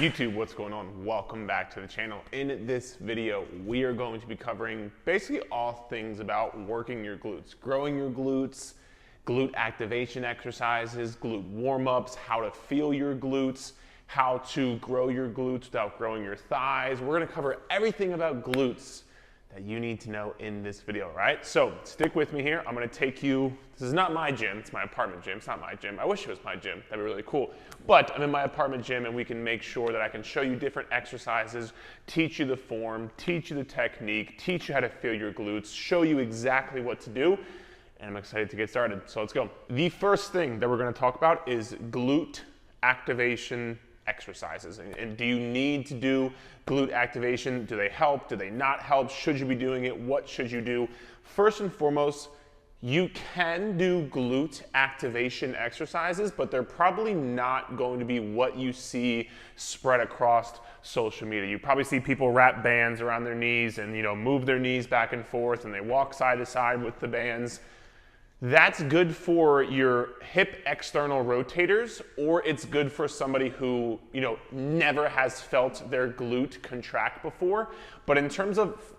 YouTube, what's going on? Welcome back to the channel. In this video, we are going to be covering basically all things about working your glutes, growing your glutes, glute activation exercises, glute warm-ups, how to feel your glutes, how to grow your glutes without growing your thighs. We're gonna cover everything about glutes that you need to know in this video, right? So stick with me here. I'm gonna take you, this is not my gym, it's my apartment gym, it's not my gym. I wish it was my gym, that'd be really cool. But I'm in my apartment gym and we can make sure that I can show you different exercises, teach you the form, teach you the technique, teach you how to feel your glutes, show you exactly what to do, and I'm excited to get started, so let's go. The first thing that we're gonna talk about is glute activation exercises. And do you need to do glute activation? Do they help? Do they not help? Should you be doing it? What should you do? First and foremost, you can do glute activation exercises, but they're probably not going to be what you see spread across social media. You probably see people wrap bands around their knees and move their knees back and forth and they walk side to side with the bands. That's good for your hip external rotators, or it's good for somebody who, never has felt their glute contract before. But in terms of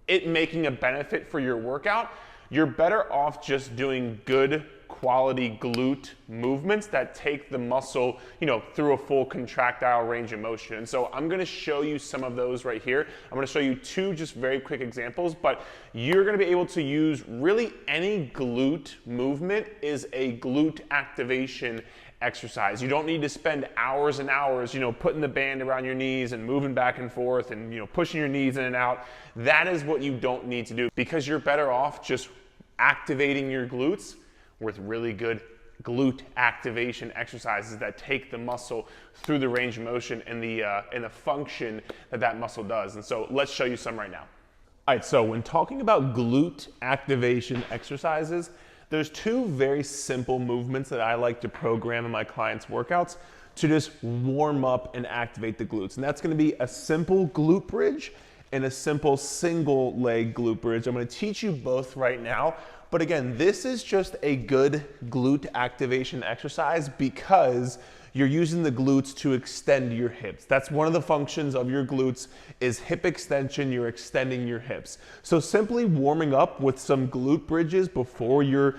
it making a benefit for your workout, you're better off just doing good quality glute movements that take the muscle, through a full contractile range of motion. And so I'm gonna show you some of those right here. I'm gonna show you two just very quick examples, but you're gonna be able to use really any glute movement is a glute activation exercise. You don't need to spend hours and hours, putting the band around your knees and moving back and forth and, pushing your knees in and out. That is what you don't need to do, because you're better off just activating your glutes with really good glute activation exercises that take the muscle through the range of motion and the function that muscle does. And so let's show you some right now. All right, so when talking about glute activation exercises, there's two very simple movements that I like to program in my clients' workouts to just warm up and activate the glutes. And that's gonna be a simple glute bridge and a simple single leg glute bridge. I'm gonna teach you both right now. But again, this is just a good glute activation exercise because you're using the glutes to extend your hips. That's one of the functions of your glutes is hip extension. You're extending your hips. So simply warming up with some glute bridges before you're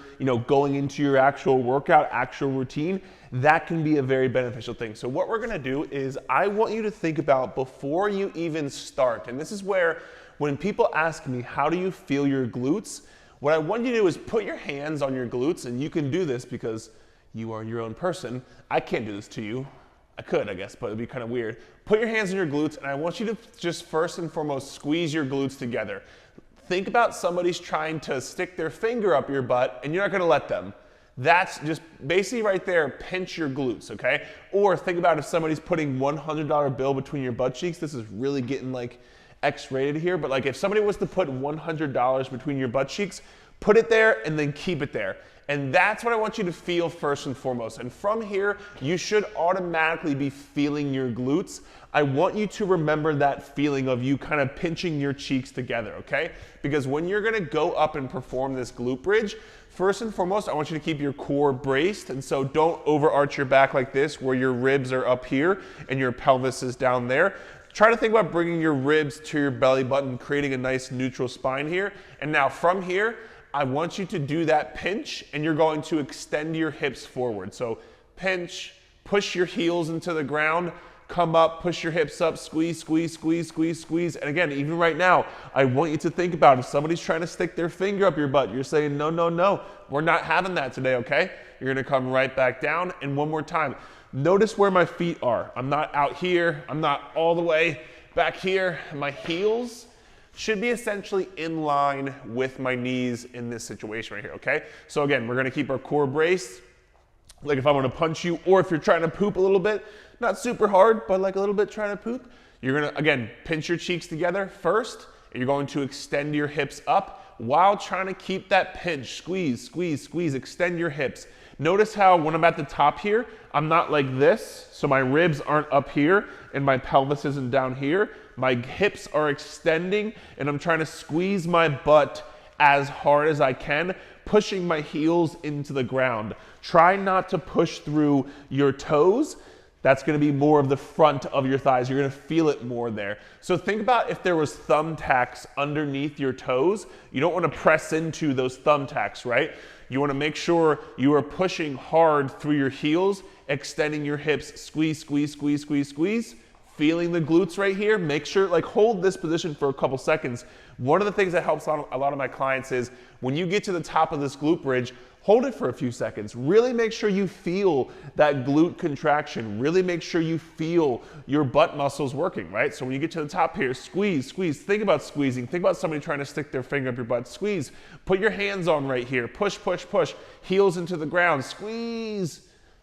going into your actual workout, actual routine, that can be a very beneficial thing. So what we're gonna do is I want you to think about before you even start, and this is where when people ask me, how do you feel your glutes? What I want you to do is put your hands on your glutes, and you can do this because you are your own person. I can't do this to you. I could, I guess, but it'd be kind of weird. Put your hands on your glutes, and I want you to just first and foremost squeeze your glutes together. Think about somebody's trying to stick their finger up your butt, and you're not gonna let them. That's just basically right there, pinch your glutes, okay? Or think about if somebody's putting $100 bill between your butt cheeks. This is really getting like X-rated here, but like if somebody was to put $100 between your butt cheeks, put it there and then keep it there. And that's what I want you to feel first and foremost. And from here, you should automatically be feeling your glutes. I want you to remember that feeling of you kind of pinching your cheeks together, okay? Because when you're gonna go up and perform this glute bridge, first and foremost, I want you to keep your core braced. And so don't overarch your back like this where your ribs are up here and your pelvis is down there. Try to think about bringing your ribs to your belly button, creating a nice neutral spine here. And now from here, I want you to do that pinch, and you're going to extend your hips forward. So pinch, push your heels into the ground, come up, push your hips up, squeeze, squeeze, squeeze, squeeze, squeeze. And again, even right now, I want you to think about if somebody's trying to stick their finger up your butt, you're saying, no, no, no, we're not having that today, okay? You're gonna come right back down, and one more time. Notice where my feet are. I'm not out here. I'm not all the way back here. My heels should be essentially in line with my knees in this situation right here, okay? So again, we're gonna keep our core braced. Like if I wanna punch you, or if you're trying to poop a little bit, not super hard, but like a little bit trying to poop, you're gonna, again, pinch your cheeks together first, and you're going to extend your hips up while trying to keep that pinch. Squeeze, squeeze, squeeze, extend your hips. Notice how when I'm at the top here, I'm not like this, so my ribs aren't up here and my pelvis isn't down here. My hips are extending and I'm trying to squeeze my butt as hard as I can, pushing my heels into the ground. Try not to push through your toes. That's going to be more of the front of your thighs. You're going to feel it more there. So think about if there was thumbtacks underneath your toes. You don't want to press into those thumbtacks, right? You want to make sure you are pushing hard through your heels, extending your hips, squeeze, squeeze, squeeze, squeeze, squeeze. Feeling the glutes right here. Make sure, like, hold this position for a couple seconds. One of the things that helps a lot of my clients is when you get to the top of this glute bridge, hold it for a few seconds. Really make sure you feel that glute contraction. Really make sure you feel your butt muscles working, right? So when you get to the top here, squeeze, squeeze. Think about squeezing. Think about somebody trying to stick their finger up your butt. Squeeze. Put your hands on right here. Push, push, push. Heels into the ground. Squeeze.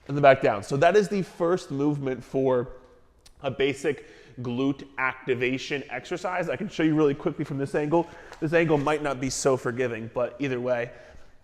And then back down. So that is the first movement for a basic glute activation exercise. I can show you really quickly from this angle. This angle might not be so forgiving, but either way,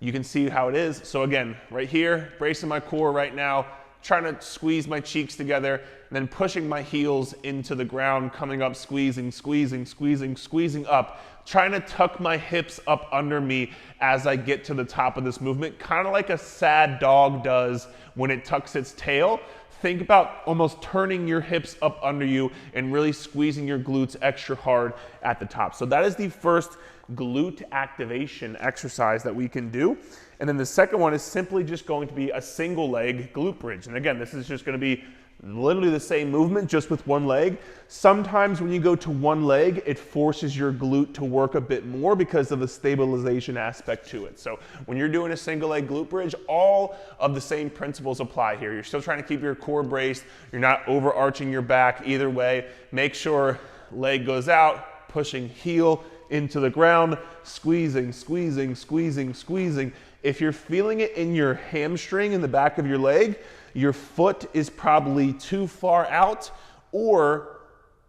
you can see how it is. So again, right here, bracing my core right now, trying to squeeze my cheeks together, and then pushing my heels into the ground, coming up, squeezing, squeezing, squeezing, squeezing up, trying to tuck my hips up under me as I get to the top of this movement, kind of like a sad dog does when it tucks its tail. Think about almost turning your hips up under you and really squeezing your glutes extra hard at the top. So that is the first glute activation exercise that we can do. And then the second one is simply just going to be a single leg glute bridge. And again, this is just going to be literally the same movement, just with one leg. Sometimes when you go to one leg, it forces your glute to work a bit more because of the stabilization aspect to it. So when you're doing a single leg glute bridge, all of the same principles apply here. You're still trying to keep your core braced. You're not overarching your back either way. Make sure leg goes out, pushing heel into the ground, squeezing, squeezing, squeezing, squeezing. If you're feeling it in your hamstring in the back of your leg, your foot is probably too far out, or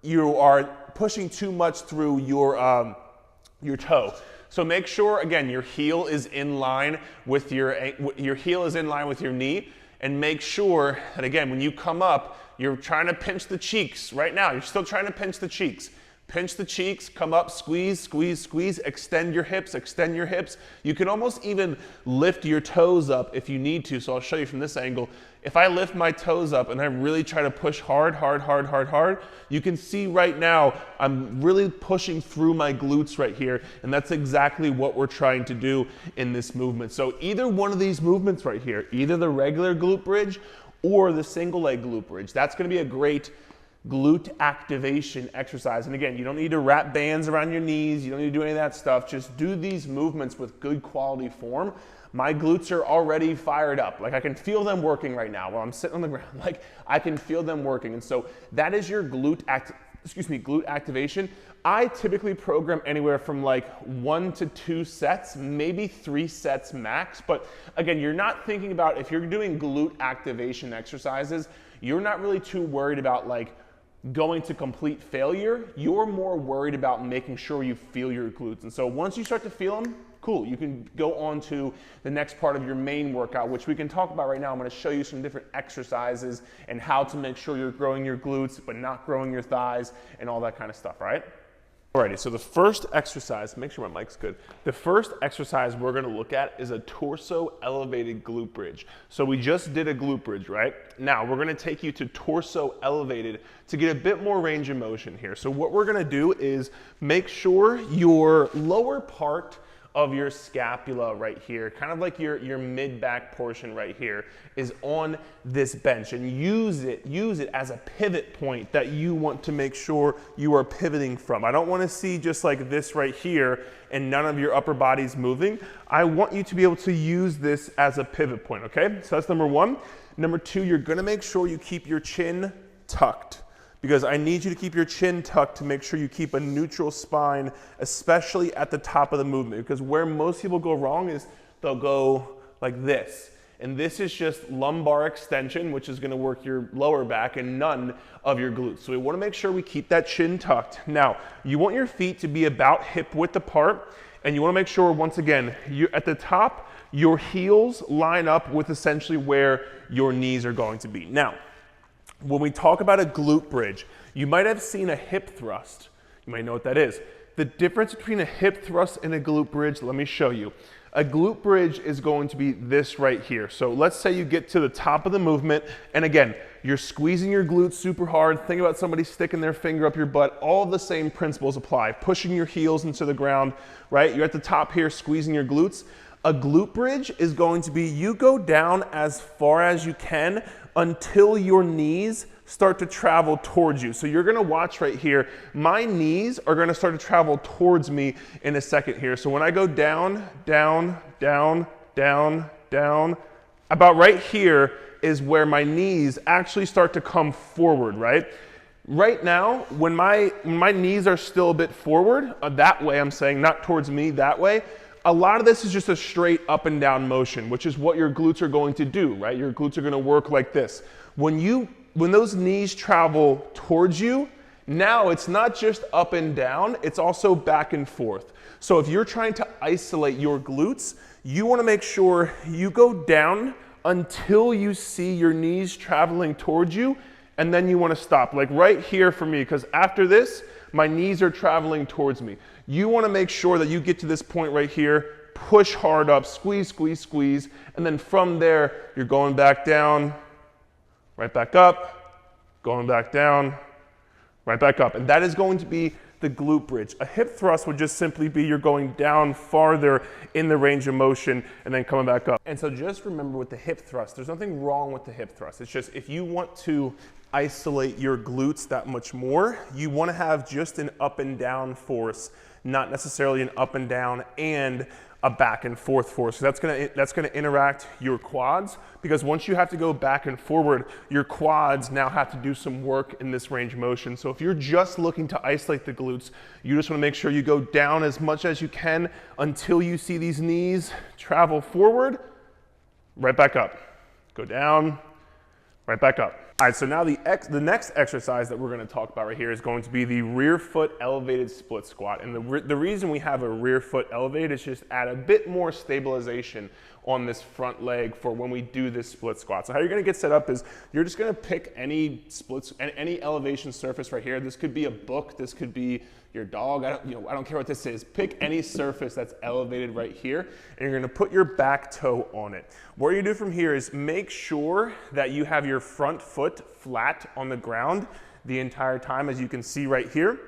you are pushing too much through your toe. So make sure, again, your heel is in line with your heel is in line with your knee, and make sure that, again, when you come up, you're trying to pinch the cheeks. Right now, you're still trying to pinch the cheeks. Pinch the cheeks, come up, squeeze, squeeze, squeeze, extend your hips, extend your hips. You can almost even lift your toes up if you need to, so I'll show you from this angle. If I lift my toes up and I really try to push hard, hard, hard, hard, hard, you can see right now I'm really pushing through my glutes right here, and that's exactly what we're trying to do in this movement. So either one of these movements right here, either the regular glute bridge or the single leg glute bridge, that's gonna be a great glute activation exercise. And again, you don't need to wrap bands around your knees. You don't need to do any of that stuff. Just do these movements with good quality form. My glutes are already fired up. Like, I can feel them working right now while I'm sitting on the ground. Like, I can feel them working. And so that is your glute activation. I typically program anywhere from like 1 to 2 sets, maybe 3 sets max. But again, you're not thinking about, if you're doing glute activation exercises, you're not really too worried about like going to complete failure. You're more worried about making sure you feel your glutes. And so once you start to feel them, cool, you can go on to the next part of your main workout, which we can talk about right now. I'm going to show you some different exercises and how to make sure you're growing your glutes but not growing your thighs and all that kind of stuff, right? Alrighty, so the first exercise, make sure my mic's good. The first exercise we're gonna look at is a torso elevated glute bridge. So we just did a glute bridge, right? Now we're gonna take you to torso elevated to get a bit more range of motion here. So what we're gonna do is make sure your lower part of your scapula right here, kind of like your mid-back portion right here, is on this bench, and use it as a pivot point that you want to make sure you are pivoting from. I don't want to see just like this right here and none of your upper body's moving. I want you to be able to use this as a pivot point, okay? So that's number one. Number two, you're gonna make sure you keep your chin tucked, because I need you to keep your chin tucked to make sure you keep a neutral spine, especially at the top of the movement. Because where most people go wrong is they'll go like this. And this is just lumbar extension, which is gonna work your lower back and none of your glutes. So we wanna make sure we keep that chin tucked. Now, you want your feet to be about hip width apart, and you wanna make sure, once again, at the top, your heels line up with essentially where your knees are going to be. Now, when we talk about a glute bridge, you might have seen a hip thrust. You might know what that is. The difference between a hip thrust and a glute bridge, let me show you. A glute bridge is going to be this right here. So let's say you get to the top of the movement, and again, You're squeezing your glutes super hard. Think about somebody sticking their finger up your butt. All of the same principles apply. Pushing your heels into the ground, right? You're at the top here, squeezing your glutes. A glute bridge is going to be you go down as far as you can until your knees start to travel towards you. So you're gonna watch right here, my knees are gonna start to travel towards me in a second here. So when I go down, down, down, down, down, about right here is where my knees actually start to come forward, right? Right now, when my knees are still a bit forward, that way I'm saying, not towards me, that way, a lot of this is just a straight up and down motion, which is what your glutes are going to do, right? Your glutes are gonna work like this. When those knees travel towards you, now it's not just up and down, it's also back and forth. So if you're trying to isolate your glutes, you wanna make sure you go down until you see your knees traveling towards you, and then you wanna stop. Like right here for me, because after this, my knees are traveling towards me. You wanna make sure that you get to this point right here, push hard up, squeeze, squeeze, squeeze, and then from there, you're going back down, right back up, going back down, right back up. And that is going to be the glute bridge. A hip thrust would just simply be you're going down farther in the range of motion and then coming back up. And so just remember with the hip thrust, there's nothing wrong with the hip thrust. It's just if you want to isolate your glutes that much more, you want to have just an up and down force, not necessarily an up and down and a back and forth force. So that's gonna interact your quads, because once you have to go back and forward, your quads now have to do some work in this range of motion. So if you're just looking to isolate the glutes, you just wanna make sure you go down as much as you can until you see these knees travel forward, right back up. Go down, right back up. All right, so now the next exercise that we're gonna talk about right here is going to be the rear foot elevated split squat. And the reason we have a rear foot elevated is just add a bit more stabilization on this front leg for when we do this split squat. So how you're gonna get set up is you're just gonna pick any elevation surface right here. This could be a book, this could be your dog, I don't care what this is. Pick any surface that's elevated right here, and you're gonna put your back toe on it. What you do from here is make sure that you have your front foot flat on the ground the entire time, as you can see right here.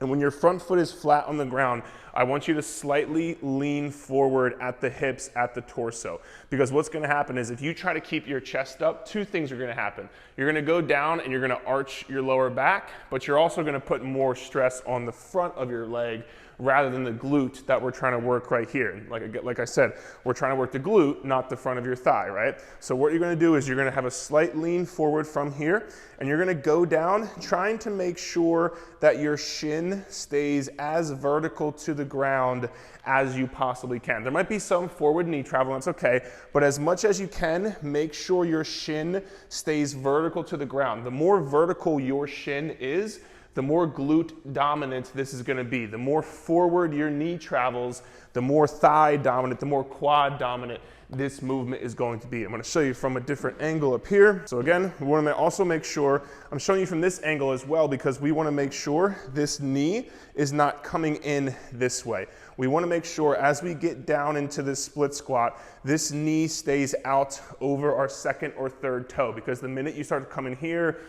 And when your front foot is flat on the ground, I want you to slightly lean forward at the hips, at the torso. Because what's gonna happen is if you try to keep your chest up, two things are gonna happen. You're gonna go down and you're gonna arch your lower back, but you're also gonna put more stress on the front of your leg rather than the glute that we're trying to work right here. Like I said, we're trying to work the glute, not the front of your thigh, right? So what you're gonna do is you're gonna have a slight lean forward from here, and you're gonna go down, trying to make sure that your shin stays as vertical to the ground as you possibly can. There might be some forward knee travel, that's okay, but as much as you can, make sure your shin stays vertical to the ground. The more vertical your shin is, the more glute dominant this is gonna be. The more forward your knee travels, the more thigh dominant, the more quad dominant this movement is going to be. I'm gonna show you from a different angle up here. So again, we wanna also make sure, I'm showing you from this angle as well because we wanna make sure this knee is not coming in this way. We wanna make sure as we get down into this split squat, this knee stays out over our second or third toe, because the minute you start to come in here,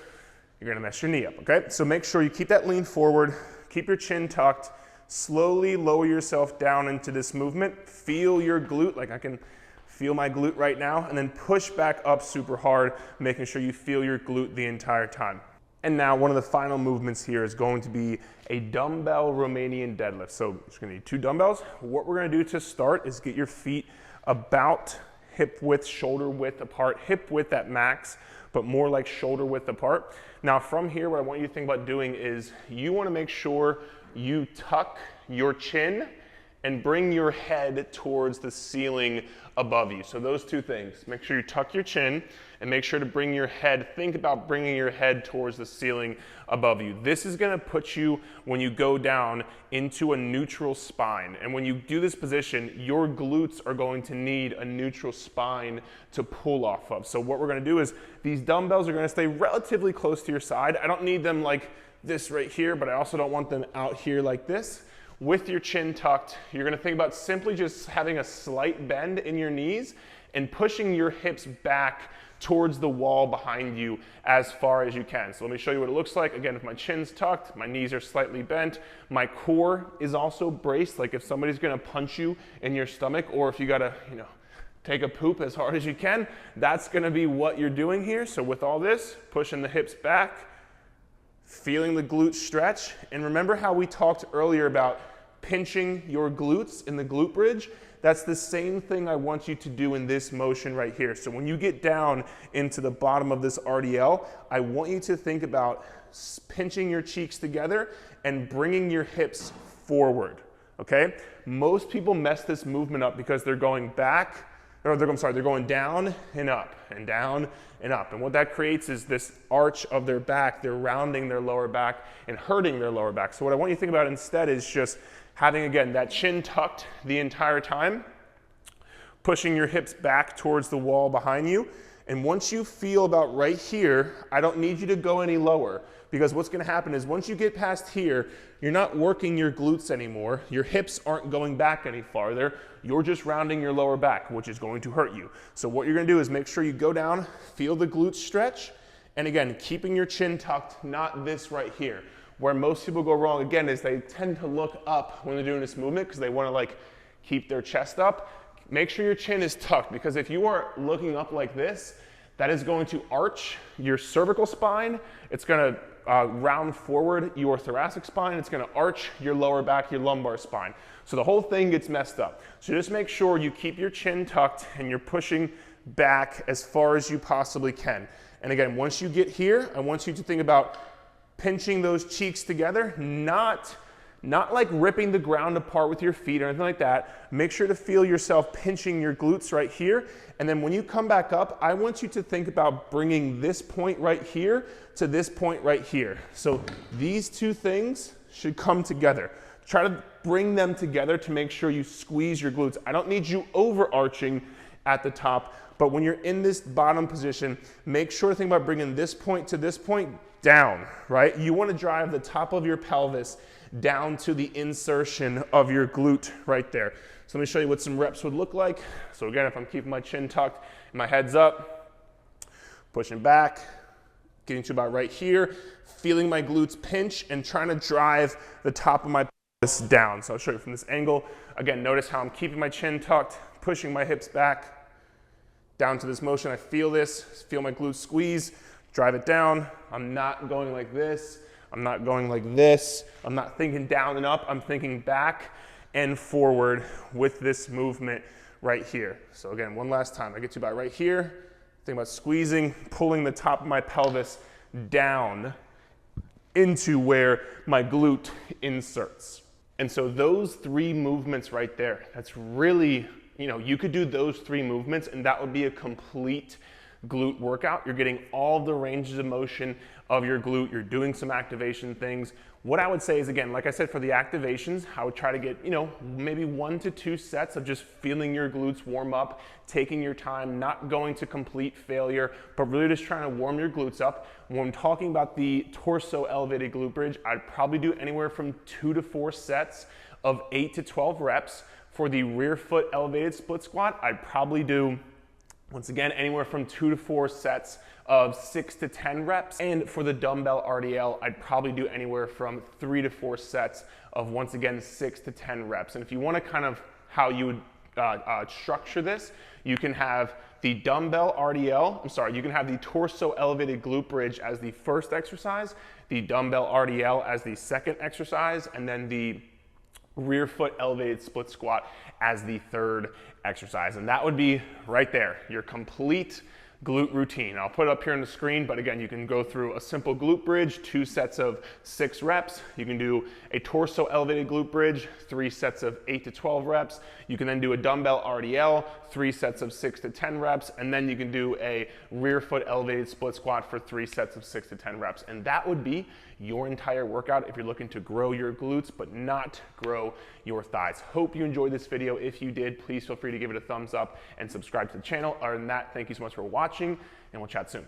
you're gonna mess your knee up, okay? So make sure you keep that lean forward, keep your chin tucked, slowly lower yourself down into this movement, feel your glute, like I can feel my glute right now, and then push back up super hard, making sure you feel your glute the entire time. And now one of the final movements here is going to be a dumbbell Romanian deadlift. So you're just gonna need 2 dumbbells. What we're gonna do to start is get your feet about hip width, shoulder width apart, hip width at max, but more like shoulder width apart. Now from here, what I want you to think about doing is you wanna make sure you tuck your chin and bring your head towards the ceiling above you. So those two things, make sure you tuck your chin and make sure to bring your head, think about bringing your head towards the ceiling above you. This is gonna put you, when you go down, into a neutral spine. And when you do this position, your glutes are going to need a neutral spine to pull off of. So what we're gonna do is, these dumbbells are gonna stay relatively close to your side. I don't need them like this right here, but I also don't want them out here like this. With your chin tucked, you're gonna think about simply just having a slight bend in your knees and pushing your hips back towards the wall behind you as far as you can. So let me show you what it looks like. Again, if my chin's tucked, my knees are slightly bent, my core is also braced, like if somebody's gonna punch you in your stomach, or if you gotta, take a poop as hard as you can, that's gonna be what you're doing here. So with all this, pushing the hips back, feeling the glute stretch, and remember how we talked earlier about pinching your glutes in the glute bridge? That's the same thing I want you to do in this motion right here. So when you get down into the bottom of this RDL, I want you to think about pinching your cheeks together and bringing your hips forward, okay? Most people mess this movement up because they're going back, or they're going down and up and down and up. And what that creates is this arch of their back. They're rounding their lower back and hurting their lower back. So what I want you to think about instead is just having, again, that chin tucked the entire time, pushing your hips back towards the wall behind you. And once you feel about right here, I don't need you to go any lower, because what's gonna happen is once you get past here, you're not working your glutes anymore. Your hips aren't going back any farther. You're just rounding your lower back, which is going to hurt you. So what you're gonna do is make sure you go down, feel the glutes stretch, and again, keeping your chin tucked, not this right here. Where most people go wrong, again, is they tend to look up when they're doing this movement because they wanna keep their chest up. Make sure your chin is tucked, because if you are looking up like this, that is going to arch your cervical spine. It's gonna round forward your thoracic spine. It's gonna arch your lower back, your lumbar spine. So the whole thing gets messed up. So just make sure you keep your chin tucked and you're pushing back as far as you possibly can. And again, once you get here, I want you to think about pinching those cheeks together, not like ripping the ground apart with your feet or anything like that. Make sure to feel yourself pinching your glutes right here. And then when you come back up, I want you to think about bringing this point right here to this point right here. So these two things should come together. Try to bring them together to make sure you squeeze your glutes. I don't need you overarching at the top, but when you're in this bottom position, make sure to think about bringing this point to this point down, right? You want to drive the top of your pelvis down to the insertion of your glute right there. So let me show you what some reps would look like. So again, if I'm keeping my chin tucked and my head's up, pushing back, getting to about right here, feeling my glutes pinch and trying to drive the top of my pelvis down. So I'll show you from this angle. Again, notice how I'm keeping my chin tucked, pushing my hips back, down to this motion. I feel this, feel my glutes squeeze, drive it down. I'm not going like this. I'm not going like this. I'm not thinking down and up. I'm thinking back and forward with this movement right here. So again, one last time. I get to about right here. Think about squeezing, pulling the top of my pelvis down into where my glute inserts. And so those three movements right there, that's really, you could do those three movements and that would be a complete glute workout. You're getting all the ranges of motion of your glute. You're doing some activation things. What I would say is, again, like I said, for the activations, I would try to get, maybe 1 to 2 sets of just feeling your glutes warm up, taking your time, not going to complete failure, but really just trying to warm your glutes up. When I'm talking about the torso elevated glute bridge, I'd probably do anywhere from 2 to 4 sets of 8 to 12 reps. For the rear foot elevated split squat, I'd probably do, once again, anywhere from 2 to 4 sets of 6 to 10 reps. And for the dumbbell RDL, I'd probably do anywhere from 3 to 4 sets of, once again, 6 to 10 reps. And if you want to kind of how you would structure this, you can have the dumbbell RDL, you can have the torso elevated glute bridge as the first exercise, the dumbbell RDL as the second exercise, and then the rear foot elevated split squat as the third exercise. And that would be right there, your complete glute routine. I'll put it up here on the screen, but again, you can go through a simple glute bridge, 2 sets of 6 reps. You can do a torso elevated glute bridge, 3 sets of 8 to 12 reps. You can then do a dumbbell RDL, 3 sets of 6 to 10 reps, and then you can do a rear foot elevated split squat for 3 sets of 6 to 10 reps. And that would be your entire workout if you're looking to grow your glutes but not grow your thighs. Hope you enjoyed this video. If you did, please feel free to give it a thumbs up and subscribe to the channel. Other than that, thank you so much for watching, and we'll chat soon.